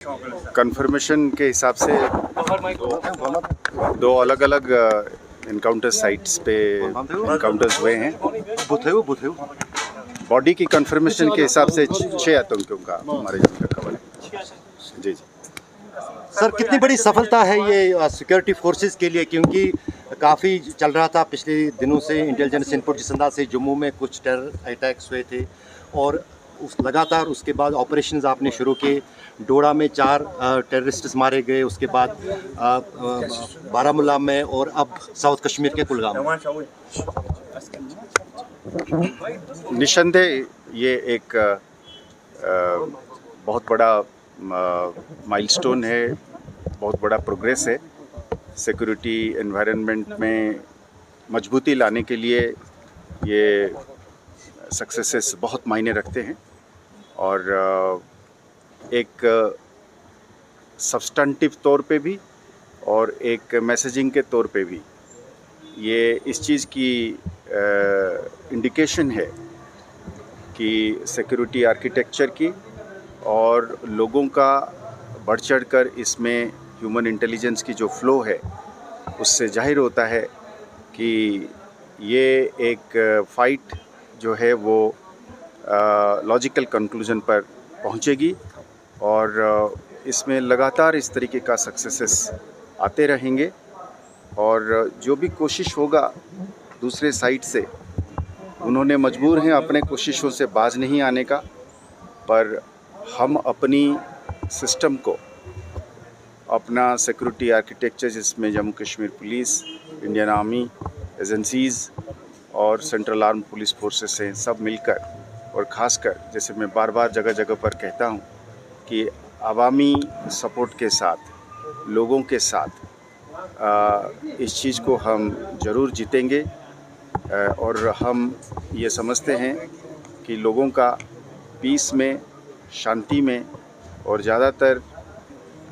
Confirmation के हिसाब से दो अलग अलग इनकाउंटर साइट्स पे इनकाउंटर्स हुए हैं। बॉडी की कंफर्मेशन के हिसाब से 6 आतंकियों का हमारे यहाँ कवर है। जी जी सर, कितनी बड़ी सफलता है ये सिक्योरिटी फोर्सेस के लिए, क्योंकि काफ़ी चल रहा था पिछले दिनों से इंटेलिजेंस इनपुट जिस अंदाज से जम्मू में कुछ टेरर अटैक्स हुए थे और लगातार उसके बाद ऑपरेशंस आपने शुरू किए। डोडा में 4 टेररिस्ट्स मारे गए, उसके बाद बारामूला में और अब साउथ कश्मीर के कुलगाम में। निस्संदेह ये एक बहुत बड़ा माइलस्टोन है, बहुत बड़ा प्रोग्रेस है। सिक्योरिटी एनवायरनमेंट में मजबूती लाने के लिए ये सक्सेसेस बहुत मायने रखते हैं और एक सब्सटेंटिव तौर पे भी और एक मैसेजिंग के तौर पे भी ये इस चीज़ की इंडिकेशन है कि सिक्योरिटी आर्किटेक्चर की और लोगों का बढ़ चढ़ कर इसमें ह्यूमन इंटेलिजेंस की जो फ्लो है उससे जाहिर होता है कि ये एक फ़ाइट जो है वो लॉजिकल कंक्लूजन पर पहुंचेगी और इसमें लगातार इस तरीके का सक्सेसेस आते रहेंगे और जो भी कोशिश होगा दूसरे साइड से, उन्होंने मजबूर हैं अपने कोशिशों से बाज नहीं आने का, पर हम अपनी सिस्टम को, अपना सिक्योरिटी आर्किटेक्चर जिसमें Jammu Kashmir police, Indian army, agencies और सेंट्रल आर्म पुलिस फोर्सेस हैं, सब मिलकर और ख़ासकर जैसे मैं बार बार जगह जगह पर कहता हूँ कि अवामी सपोर्ट के साथ, लोगों के साथ इस चीज़ को हम ज़रूर जीतेंगे और हम ये समझते हैं कि लोगों का पीस में, शांति में और ज़्यादातर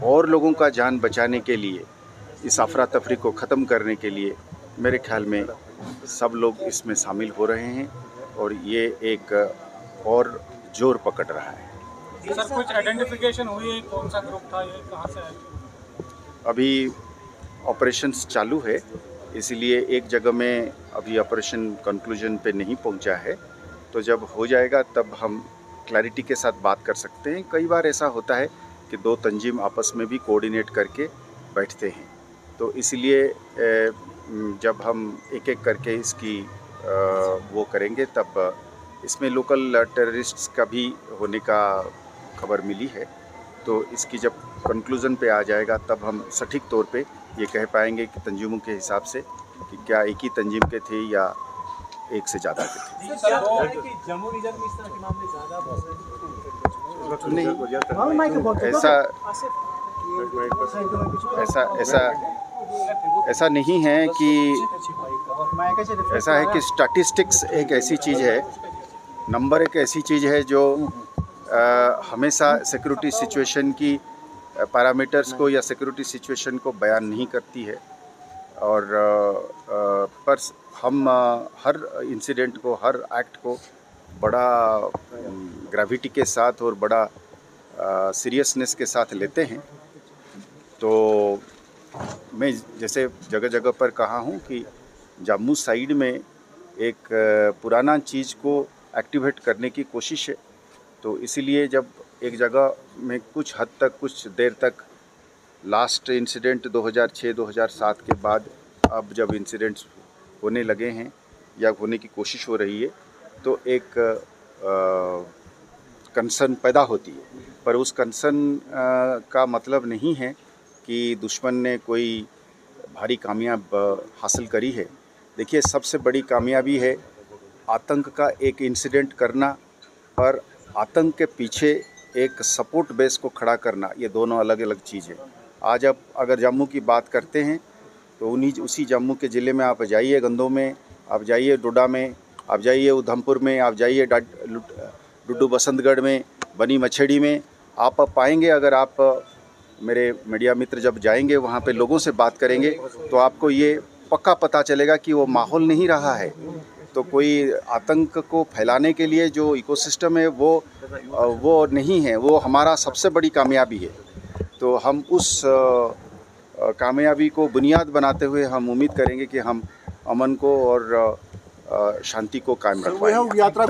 और लोगों का जान बचाने के लिए, इस अफरा तफरी को ख़त्म करने के लिए मेरे ख्याल में सब लोग इसमें शामिल हो रहे हैं और ये एक और जोर पकड़ रहा है। सर, कुछ आइडेंटिफिकेशन हुई है कौन सा ग्रुप था, ये कहाँ से आया? अभी ऑपरेशंस चालू है, इसलिए एक जगह में अभी ऑपरेशन कंक्लूजन पे नहीं पहुंचा है, तो जब हो जाएगा तब हम क्लैरिटी के साथ बात कर सकते हैं। कई बार ऐसा होता है कि 2 तंजीम आपस में भी कोऑर्डिनेट करके बैठते हैं, तो इसलिए जब हम एक एक करके इसकी वो करेंगे तब इसमें लोकल टेररिस्ट्स का भी होने का खबर मिली है, तो इसकी जब कंक्लूज़न पे आ जाएगा तब हम सटीक तौर पे ये कह पाएंगे कि तंजीमों के हिसाब से कि क्या एक ही तंजीम के थे या एक से ज़्यादा के थे। जम्मू रीजन में इस तरह के मामले ज़्यादा ऐसा नहीं है कि ऐसा है कि स्टैटिस्टिक्स एक ऐसी चीज़ है, नंबर एक ऐसी चीज़ है जो हमेशा सिक्योरिटी सिचुएशन की पैरामीटर्स को या सिक्योरिटी सिचुएशन को बयान नहीं करती है और पर हम हर इंसिडेंट को, हर एक्ट को बड़ा ग्रेविटी के साथ और बड़ा सीरियसनेस के साथ लेते हैं। तो मैं जैसे जगह जगह पर कहा हूँ कि जम्मू साइड में एक पुराना चीज़ को एक्टिवेट करने की कोशिश है, तो इसीलिए जब एक जगह में कुछ हद तक, कुछ देर तक, लास्ट इंसिडेंट 2006-2007 के बाद अब जब इंसिडेंट्स होने लगे हैं या होने की कोशिश हो रही है, तो एक कंसर्न पैदा होती है, पर उस कंसर्न का मतलब नहीं है कि दुश्मन ने कोई भारी कामयाब हासिल करी है। देखिए, सबसे बड़ी कामयाबी है आतंक का एक इंसिडेंट करना और आतंक के पीछे एक सपोर्ट बेस को खड़ा करना, ये दोनों अलग अलग चीज़ है। आज आप अगर जम्मू की बात करते हैं तो उसी जम्मू के ज़िले में आप जाइए, गंदों में आप जाइए, डोडा में आप जाइए, उधमपुर में आप जाइए, डुड्डू बसंतगढ़ में, बनी मछड़ी में, आप पाएंगे, अगर आप मेरे मीडिया मित्र जब जाएंगे वहाँ पे लोगों से बात करेंगे तो आपको ये पक्का पता चलेगा कि वो माहौल नहीं रहा है। तो कोई आतंक को फैलाने के लिए जो इकोसिस्टम है वो नहीं है, वो हमारा सबसे बड़ी कामयाबी है। तो हम उस कामयाबी को बुनियाद बनाते हुए हम उम्मीद करेंगे कि हम अमन को और शांति को कायम रख पाएंगे। यात्रा